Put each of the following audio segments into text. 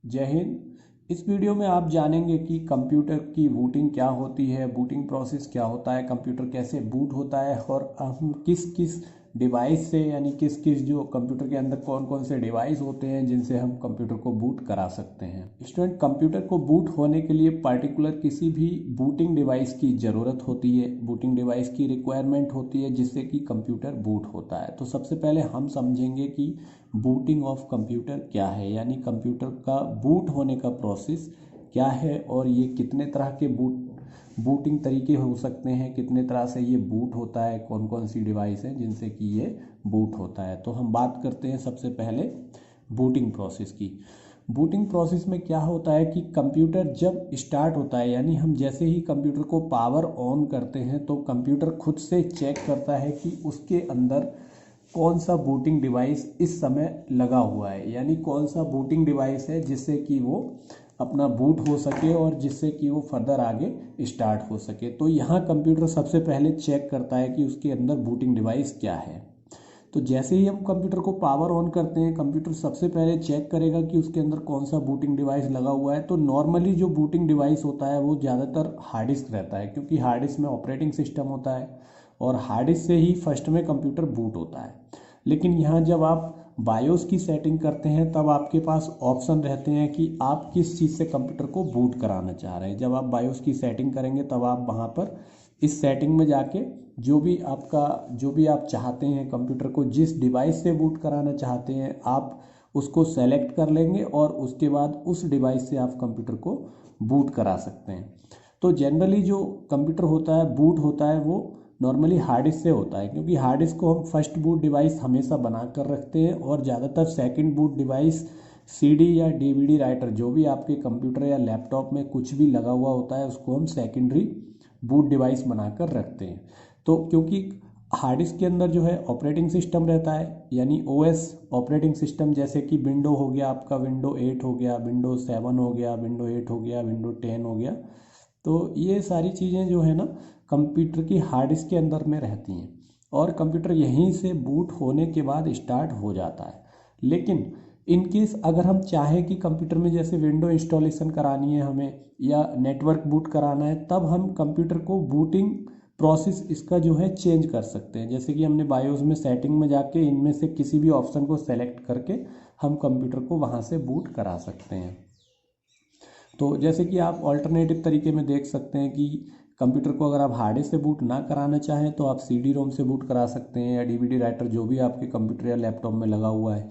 जय हिंद। इस वीडियो में आप जानेंगे कि कंप्यूटर की बूटिंग क्या होती है, बूटिंग प्रोसेस क्या होता है, कंप्यूटर कैसे बूट होता है और हम किस किस डिवाइस से यानी किस किस जो कंप्यूटर के अंदर कौन कौन से डिवाइस होते हैं जिनसे हम कंप्यूटर को बूट करा सकते हैं। स्टूडेंट, कंप्यूटर को बूट होने के लिए पार्टिकुलर किसी भी बूटिंग डिवाइस की ज़रूरत होती है, बूटिंग डिवाइस की रिक्वायरमेंट होती है जिससे कि कंप्यूटर बूट होता है। तो सबसे पहले हम समझेंगे कि बूटिंग ऑफ कंप्यूटर क्या है, यानी कंप्यूटर का बूट होने का प्रोसेस क्या है और ये कितने तरह के बूटिंग तरीके हो सकते हैं, कितने तरह से ये बूट होता है, कौन कौन सी डिवाइस हैं जिनसे कि ये बूट होता है। तो हम बात करते हैं सबसे पहले बूटिंग प्रोसेस की। बूटिंग प्रोसेस में क्या होता है कि कंप्यूटर जब स्टार्ट होता है, यानी हम जैसे ही कंप्यूटर को पावर ऑन करते हैं तो कंप्यूटर खुद से चेक करता है कि उसके अंदर कौन सा बूटिंग डिवाइस इस समय लगा हुआ है, यानी कौन सा बूटिंग डिवाइस है जिससे कि वो अपना बूट हो सके और जिससे कि वो फर्दर आगे स्टार्ट हो सके। तो यहाँ कंप्यूटर सबसे पहले चेक करता है कि उसके अंदर बूटिंग डिवाइस क्या है। तो जैसे ही हम कंप्यूटर को पावर ऑन करते हैं, कंप्यूटर सबसे पहले चेक करेगा कि उसके अंदर कौन सा बूटिंग डिवाइस लगा हुआ है। तो नॉर्मली जो बूटिंग डिवाइस होता है वो ज़्यादातर हार्ड डिस्क रहता है, क्योंकि हार्ड डिस्क में ऑपरेटिंग सिस्टम होता है और हार्ड डिस्क से ही फर्स्ट में कंप्यूटर बूट होता है। लेकिन यहाँ जब आप बायोस की सेटिंग करते हैं तब आपके पास ऑप्शन रहते हैं कि आप किस चीज़ से कंप्यूटर को बूट कराना चाह रहे हैं। जब आप बायोस की सेटिंग करेंगे तब आप वहाँ पर इस सेटिंग में जाके जो भी आप चाहते हैं, कंप्यूटर को जिस डिवाइस से बूट कराना चाहते हैं आप उसको सेलेक्ट कर लेंगे और उसके बाद उस डिवाइस से आप कंप्यूटर को बूट करा सकते हैं। तो जनरली जो कंप्यूटर होता है बूट होता है वो नॉर्मली हार्ड डिस्क से होता है, क्योंकि हार्ड डिस्क को हम फर्स्ट बूट डिवाइस हमेशा बना कर रखते हैं और ज़्यादातर सेकंड बूट डिवाइस सीडी या डीवीडी राइटर जो भी आपके कंप्यूटर या लैपटॉप में कुछ भी लगा हुआ होता है उसको हम सेकेंडरी बूट डिवाइस बनाकर रखते हैं। तो क्योंकि हार्ड डिस्क के अंदर जो है ऑपरेटिंग सिस्टम रहता है, यानी ओएस ऑपरेटिंग सिस्टम, जैसे कि विंडो हो गया आपका, विंडो 8 हो गया, विंडो 7 हो गया, विंडो 8 हो गया, विंडो 10 हो गया। तो ये सारी चीज़ें जो है ना कंप्यूटर की हार्ड डिस्क के अंदर में रहती हैं और कंप्यूटर यहीं से बूट होने के बाद स्टार्ट हो जाता है। लेकिन इन केस अगर हम चाहें कि कंप्यूटर में जैसे विंडो इंस्टॉलेशन करानी है हमें या नेटवर्क बूट कराना है, तब हम कंप्यूटर को बूटिंग प्रोसेस इसका जो है चेंज कर सकते हैं। जैसे कि हमने बायोस में सेटिंग में जाके इनमें से किसी भी ऑप्शन को सेलेक्ट करके हम कंप्यूटर को वहाँ से बूट करा सकते हैं। तो जैसे कि आप ऑल्टरनेटिव तरीके में देख सकते हैं कि कंप्यूटर को अगर आप हार्ड डिस्क से बूट ना कराना चाहें तो आप सीडी रोम से बूट करा सकते हैं या डीवीडी राइटर जो भी आपके कंप्यूटर या लैपटॉप में लगा हुआ है।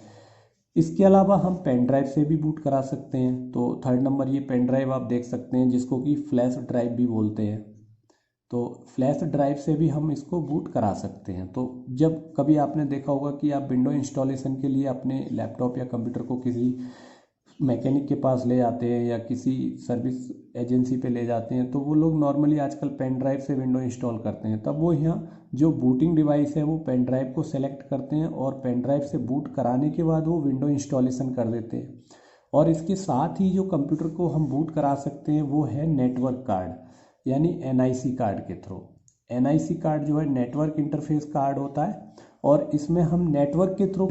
इसके अलावा हम पेन ड्राइव से भी बूट करा सकते हैं। तो थर्ड नंबर ये पेन ड्राइव आप देख सकते हैं जिसको कि फ्लैश ड्राइव भी बोलते हैं। तो फ्लैश ड्राइव से भी हम इसको बूट करा सकते हैं। तो जब कभी आपने देखा होगा कि आप विंडो इंस्टॉलेशन के लिए अपने लैपटॉप या कंप्यूटर को किसी मैकेनिक के पास ले जाते हैं या किसी सर्विस एजेंसी पे ले जाते हैं तो वो लोग नॉर्मली आजकल पेन ड्राइव से विंडो इंस्टॉल करते हैं। तब वो यहाँ जो बूटिंग डिवाइस है वो पेन ड्राइव को सेलेक्ट करते हैं और पेन ड्राइव से बूट कराने के बाद वो विंडो इंस्टॉलेशन कर देते हैं। और इसके साथ ही जो कंप्यूटर को हम बूट करा सकते हैं वो है नेटवर्क कार्ड, यानी एनआईसी कार्ड के थ्रू। एनआईसी कार्ड जो है नेटवर्क इंटरफेस कार्ड होता है और इसमें हम नेटवर्क के थ्रू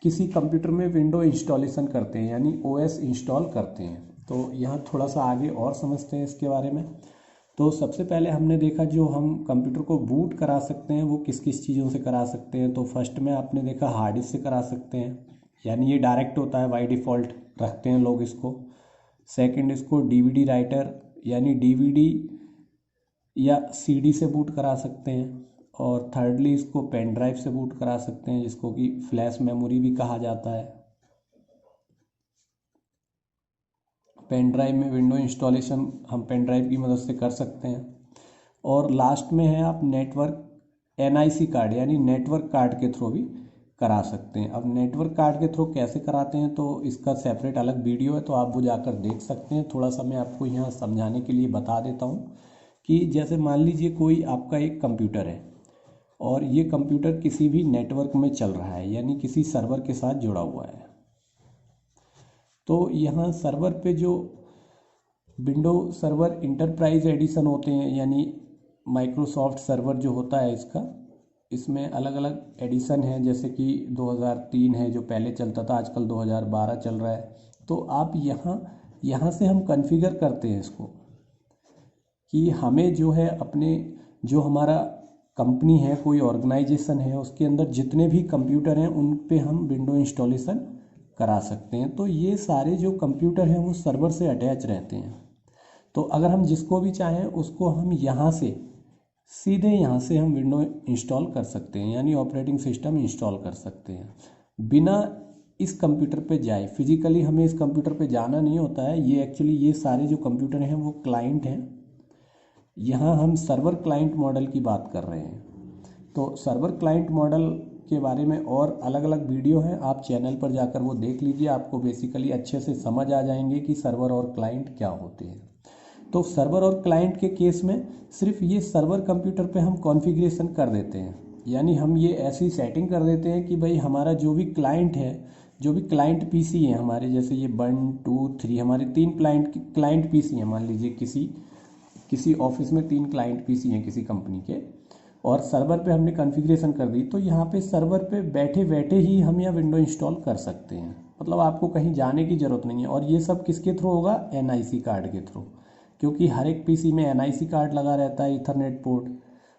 किसी कंप्यूटर में विंडो इंस्टॉलेशन करते हैं, यानी ओएस इंस्टॉल करते हैं। तो यहाँ थोड़ा सा आगे और समझते हैं इसके बारे में। तो सबसे पहले हमने देखा जो हम कंप्यूटर को बूट करा सकते हैं वो किस किस चीज़ों से करा सकते हैं। तो फर्स्ट में आपने देखा हार्ड डिस्क से करा सकते हैं, यानी ये डायरेक्ट होता है, बाई डिफ़ॉल्ट रखते हैं लोग इसको। सेकंड इसको डीवीडी राइटर यानी डीवीडी या सीडी से बूट करा सकते हैं। और थर्डली इसको पेन ड्राइव से बूट करा सकते हैं जिसको कि फ्लैश मेमोरी भी कहा जाता है। पेन ड्राइव में विंडो इंस्टॉलेशन हम पेन ड्राइव की मदद से कर सकते हैं। और लास्ट में है आप नेटवर्क एनआईसी कार्ड यानी नेटवर्क कार्ड के थ्रू भी करा सकते हैं। अब नेटवर्क कार्ड के थ्रू कैसे कराते हैं तो इसका सेपरेट अलग वीडियो है, तो आप वो जाकर देख सकते हैं। थोड़ा सा मैं आपको यहाँ समझाने के लिए बता देता हूँ कि जैसे मान लीजिए कोई आपका एक कंप्यूटर है और ये कंप्यूटर किसी भी नेटवर्क में चल रहा है, यानी किसी सर्वर के साथ जुड़ा हुआ है। तो यहाँ सर्वर पे जो विंडो सर्वर इंटरप्राइज एडिशन होते हैं, यानी माइक्रोसॉफ्ट सर्वर जो होता है इसमें अलग अलग एडिशन है। जैसे कि 2003 है जो पहले चलता था, आजकल 2012 चल रहा है। तो आप यहाँ से हम कॉन्फ़िगर करते हैं इसको कि हमें जो है अपने जो हमारा कंपनी है, कोई ऑर्गेनाइजेशन है, उसके अंदर जितने भी कंप्यूटर हैं उन पे हम विंडो इंस्टॉलेशन करा सकते हैं। तो ये सारे जो कंप्यूटर हैं वो सर्वर से अटैच रहते हैं। तो अगर हम जिसको भी चाहें उसको हम यहाँ से सीधे यहाँ से हम विंडो इंस्टॉल कर सकते हैं, यानी ऑपरेटिंग सिस्टम इंस्टॉल कर सकते हैं बिना इस कंप्यूटर पे जाए। फिजिकली हमें इस कंप्यूटर पे जाना नहीं होता है। ये एक्चुअली ये सारे जो कंप्यूटर हैं वो क्लाइंट हैं। यहाँ हम सर्वर क्लाइंट मॉडल की बात कर रहे हैं। तो सर्वर क्लाइंट मॉडल के बारे में और अलग अलग वीडियो हैं, आप चैनल पर जाकर वो देख लीजिए। आपको बेसिकली अच्छे से समझ आ जाएंगे कि सर्वर और क्लाइंट क्या होते हैं। तो सर्वर और क्लाइंट के केस में सिर्फ ये सर्वर कंप्यूटर पे हम कॉन्फ़िगरेशन कर देते हैं, यानी हम ये ऐसी सेटिंग कर देते हैं कि भाई हमारा जो भी क्लाइंट है, जो भी क्लाइंट पीसी है हमारे, जैसे ये 1 2 3 हमारे 3 क्लाइंट पीसी हैं। मान लीजिए किसी ऑफिस में 3 क्लाइंट पीसी हैं किसी कंपनी के, और सर्वर पे हमने कॉन्फ़िगरेशन कर दी। तो यहाँ पे सर्वर पे बैठे बैठे ही हम यह विंडो इंस्टॉल कर सकते हैं, मतलब आपको कहीं जाने की ज़रूरत नहीं है। और ये सब किसके थ्रू होगा? NIC कार्ड के थ्रू, क्योंकि हर एक पीसी में NIC कार्ड लगा रहता है, ईथरनेट पोर्ट।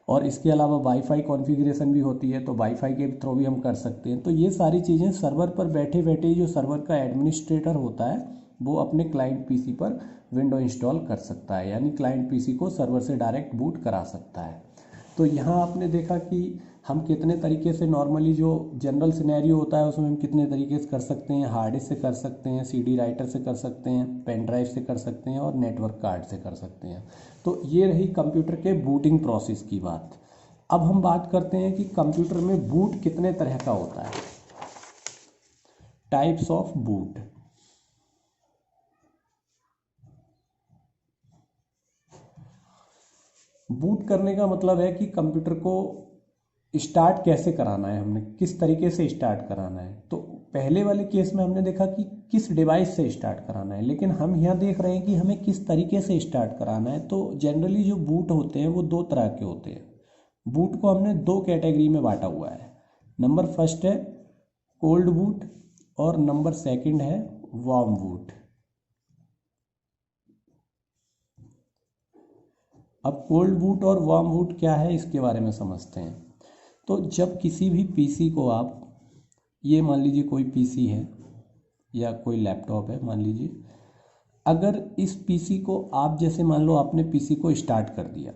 और इसके अलावा वाईफाई कॉन्फ़िगरेशन भी होती है, तो वाईफाई के थ्रू भी हम कर सकते हैं। तो ये सारी चीज़ें सर्वर पर बैठे बैठे ही जो सर्वर का एडमिनिस्ट्रेटर होता है वो अपने क्लाइंट पीसी पर विंडो इंस्टॉल कर सकता है, यानी क्लाइंट पीसी को सर्वर से डायरेक्ट बूट करा सकता है। तो यहाँ आपने देखा कि हम कितने तरीके से नॉर्मली जो जनरल सिनेरियो होता है उसमें हम कितने तरीके से कर सकते हैं। हार्ड डिस्क से कर सकते हैं, CD राइटर से कर सकते हैं, पेन ड्राइव से कर सकते हैं, और नेटवर्क कार्ड से कर सकते हैं। तो ये रही कंप्यूटर के बूटिंग प्रोसेस की बात। अब हम बात करते हैं कि कंप्यूटर में बूट कितने तरह का होता है, टाइप्स ऑफ बूट। बूट करने का मतलब है कि कंप्यूटर को स्टार्ट कैसे कराना है, हमने किस तरीके से स्टार्ट कराना है। तो पहले वाले केस में हमने देखा कि किस डिवाइस से स्टार्ट कराना है, लेकिन हम यहाँ देख रहे हैं कि हमें किस तरीके से स्टार्ट कराना है। तो जनरली जो बूट होते हैं वो 2 तरह के होते हैं। बूट को हमने 2 कैटेगरी में बांटा हुआ है। नंबर फर्स्ट है कोल्ड बूट, और नंबर सेकंड है वार्म बूट। अब कोल्ड बूट और वार्म बूट क्या है इसके बारे में समझते हैं। तो जब किसी भी पीसी को आप, ये मान लीजिए कोई पीसी है या कोई लैपटॉप है मान लीजिए, अगर इस पीसी को आप, जैसे मान लो आपने पीसी को स्टार्ट कर दिया,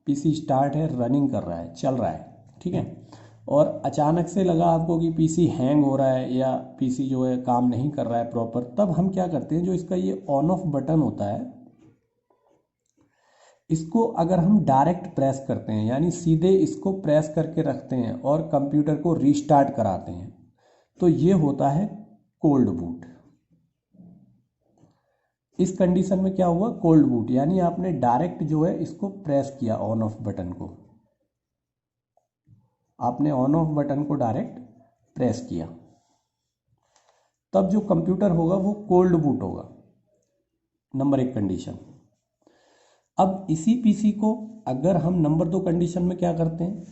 पीसी स्टार्ट है, रनिंग कर रहा है, चल रहा है, ठीक है, और अचानक से लगा आपको कि पीसी हैंग हो रहा है या पीसी जो है काम नहीं कर रहा है प्रॉपर, तब हम क्या करते हैं, जो इसका ये ऑन ऑफ बटन होता है, इसको अगर हम डायरेक्ट प्रेस करते हैं, यानी सीधे इसको प्रेस करके रखते हैं और कंप्यूटर को रीस्टार्ट कराते हैं, तो ये होता है कोल्ड बूट। इस कंडीशन में क्या हुआ? कोल्ड बूट, यानी आपने डायरेक्ट जो है इसको प्रेस किया, ऑन ऑफ बटन को, आपने ऑन ऑफ बटन को डायरेक्ट प्रेस किया, तब जो कंप्यूटर होगा वो कोल्ड बूट होगा, नंबर 1 कंडीशन। अब इसी पीसी को अगर हम नंबर 2 कंडीशन में क्या करते हैं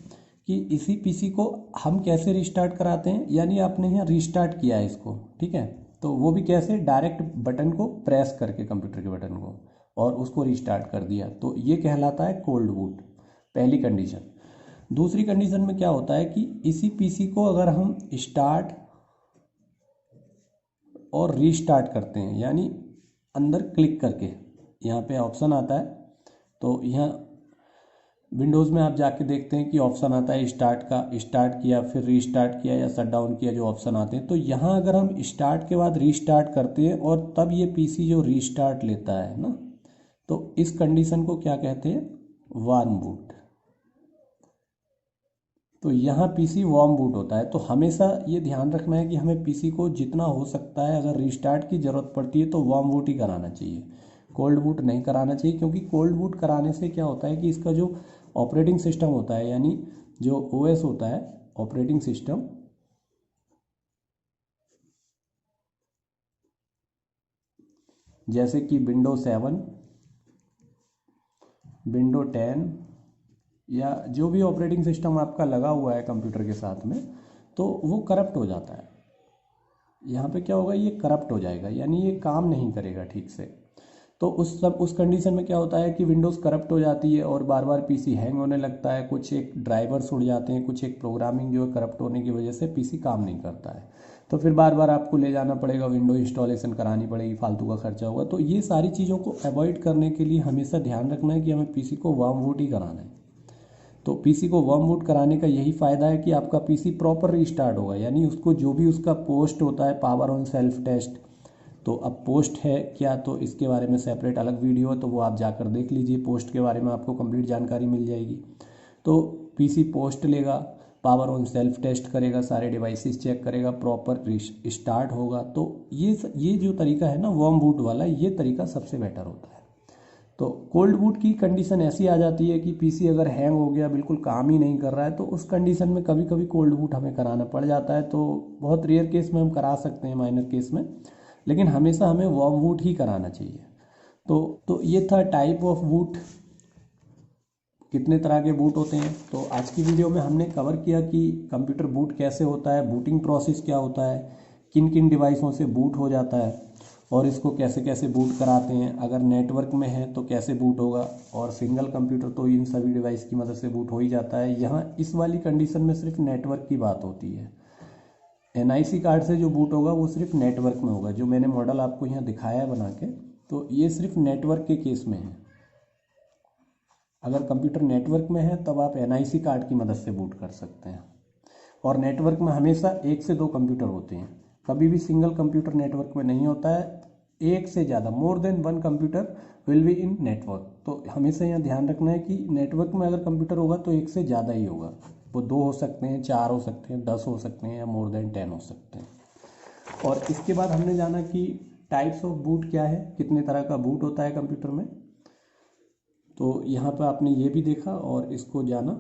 कि इसी पीसी को हम कैसे रिस्टार्ट कराते हैं, यानी आपने यहाँ रिस्टार्ट किया है इसको, ठीक है, तो वो भी कैसे? डायरेक्ट बटन को प्रेस करके, कंप्यूटर के बटन को, और उसको रिस्टार्ट कर दिया, तो ये कहलाता है कोल्ड बूट, पहली कंडीशन। दूसरी कंडीशन में क्या होता है कि इसी पीसी को अगर हम स्टार्ट और रीस्टार्ट करते हैं, यानी अंदर क्लिक करके, यहाँ पे ऑप्शन आता है, तो यहाँ विंडोज़ में आप जाके देखते हैं कि ऑप्शन आता है स्टार्ट का, स्टार्ट किया फिर रीस्टार्ट किया या शट डाउन किया, जो ऑप्शन आते हैं। तो यहाँ अगर हम स्टार्ट के बाद रीस्टार्ट करते हैं और तब ये पीसी जो रीस्टार्ट लेता है ना, तो इस कंडीशन को क्या कहते हैं? Warm boot. तो यहाँ पीसी वार्म बूट होता है। तो हमेशा ये ध्यान रखना है कि हमें पीसी को जितना हो सकता है, अगर रीस्टार्ट की ज़रूरत पड़ती है तो वार्म बूट ही कराना चाहिए, कोल्ड बूट नहीं कराना चाहिए। क्योंकि कोल्ड बूट कराने से क्या होता है कि इसका जो ऑपरेटिंग सिस्टम होता है, यानी जो OS होता है, ऑपरेटिंग सिस्टम, जैसे कि विंडो 7, विंडो 10 या जो भी ऑपरेटिंग सिस्टम आपका लगा हुआ है कंप्यूटर के साथ में, तो वो करप्ट हो जाता है। यहाँ पे क्या होगा, ये करप्ट हो जाएगा, यानी ये काम नहीं करेगा ठीक से। तो उस कंडीशन में क्या होता है कि विंडोज़ करप्ट हो जाती है और बार बार पीसी हैंग होने लगता है, कुछ एक ड्राइवर्स उड़ जाते हैं, कुछ एक प्रोग्रामिंग जो है करप्ट होने की वजह से पीसी काम नहीं करता है। तो फिर बार बार आपको ले जाना पड़ेगा, विंडो इंस्टॉलेशन करानी पड़ेगी, फालतू का खर्चा होगा। तो ये सारी चीज़ों को अवॉइड करने के लिए हमेशा ध्यान रखना है कि हमें पीसी को वार्म बूट ही कराना है। तो पीसी को वार्म बूट कराने का यही फ़ायदा है कि आपका पीसी प्रॉपर रीस्टार्ट होगा, यानी उसको जो भी उसका पोस्ट होता है पावर ऑन सेल्फ टेस्ट, तो अब पोस्ट है क्या, तो इसके बारे में सेपरेट अलग वीडियो है, तो वो आप जाकर देख लीजिए, पोस्ट के बारे में आपको कंप्लीट जानकारी मिल जाएगी। तो पीसी पोस्ट लेगा, पावर ऑन सेल्फ टेस्ट करेगा, सारे डिवाइसेस चेक करेगा, प्रॉपर स्टार्ट होगा। तो ये जो तरीका है ना वार्म बूट वाला, ये तरीका सबसे बेटर होता है। तो कोल्ड बूट की कंडीशन ऐसी आ जाती है कि पीसी अगर हैंग हो गया, बिल्कुल काम ही नहीं कर रहा है, तो उस कंडीशन में कभी कभी कोल्ड बूट हमें कराना पड़ जाता है। तो बहुत रेयर केस में हम करा सकते हैं, माइनर केस में, लेकिन हमेशा हमें वार्म बूट ही कराना चाहिए। तो ये था टाइप ऑफ बूट, कितने तरह के बूट होते हैं। तो आज की वीडियो में हमने कवर किया कि कंप्यूटर बूट कैसे होता है, बूटिंग प्रोसेस क्या होता है, किन किन डिवाइसों से बूट हो जाता है, और इसको कैसे कैसे बूट कराते हैं, अगर नेटवर्क में है तो कैसे बूट होगा, और सिंगल कंप्यूटर तो इन सभी डिवाइस की मदद से बूट हो ही जाता है। यहाँ इस वाली कंडीशन में सिर्फ नेटवर्क की बात होती है। एनआईसी कार्ड से जो बूट होगा वो सिर्फ नेटवर्क में होगा, जो मैंने मॉडल आपको यहाँ दिखाया है बना के, तो ये सिर्फ नेटवर्क के केस में है। अगर कंप्यूटर नेटवर्क में है तब आप एनआईसी कार्ड की मदद से बूट कर सकते हैं। और नेटवर्क में हमेशा 1 से 2 कंप्यूटर होते हैं, कभी भी सिंगल कंप्यूटर नेटवर्क में नहीं होता है, एक से ज़्यादा, more than 1 computer will be in network. तो हमेशा यहाँ ध्यान रखना है कि नेटवर्क में अगर कंप्यूटर होगा तो 1 से ज़्यादा ही होगा, वो 2 हो सकते हैं, 4 हो सकते हैं, 10 हो सकते हैं, या मोर देन 10 हो सकते हैं। और इसके बाद हमने जाना कि टाइप्स ऑफ बूट क्या है, कितने तरह का बूट होता है कंप्यूटर में। तो यहाँ पर आपने ये भी देखा और इसको जाना।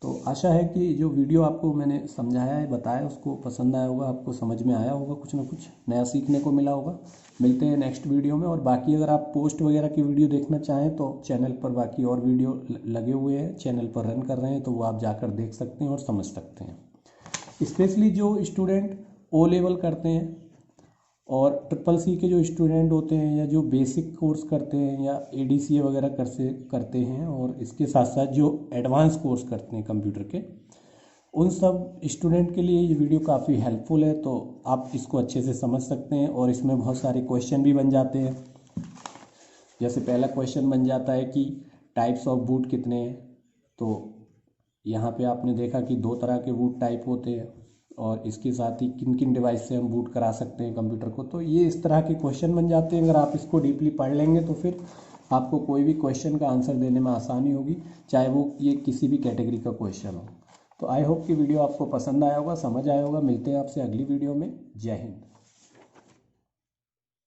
तो आशा है कि जो वीडियो आपको मैंने समझाया है, बताया, उसको पसंद आया होगा, आपको समझ में आया होगा, कुछ ना कुछ नया सीखने को मिला होगा। मिलते हैं नेक्स्ट वीडियो में। और बाकी अगर आप पोस्ट वगैरह की वीडियो देखना चाहें तो चैनल पर बाकी और वीडियो लगे हुए हैं, चैनल पर रन कर रहे हैं, तो वो आप जाकर देख सकते हैं और समझ सकते हैं। स्पेशली जो स्टूडेंट ओ लेवल करते हैं और CCC के जो स्टूडेंट होते हैं, या जो बेसिक कोर्स करते हैं, या ADCA वगैरह करते हैं, और इसके साथ साथ जो एडवांस कोर्स करते हैं कंप्यूटर के, उन सब स्टूडेंट के लिए ये वीडियो काफ़ी हेल्पफुल है। तो आप इसको अच्छे से समझ सकते हैं, और इसमें बहुत सारे क्वेश्चन भी बन जाते हैं। जैसे पहला क्वेश्चन बन जाता है कि टाइप्स ऑफ बूट कितने हैं। तो यहाँ पे आपने देखा कि 2 तरह के बूट टाइप होते हैं, और इसके साथ ही किन किन डिवाइस से हम बूट करा सकते हैं कंप्यूटर को। तो ये इस तरह के क्वेश्चन बन जाते हैं। अगर आप इसको डीपली पढ़ लेंगे तो फिर आपको कोई भी क्वेश्चन का आंसर देने में आसानी होगी, चाहे वो ये किसी भी कैटेगरी का क्वेश्चन हो। तो आई होप कि वीडियो आपको पसंद आया होगा, समझ आया होगा। मिलते हैं आपसे अगली वीडियो में। जय हिंद।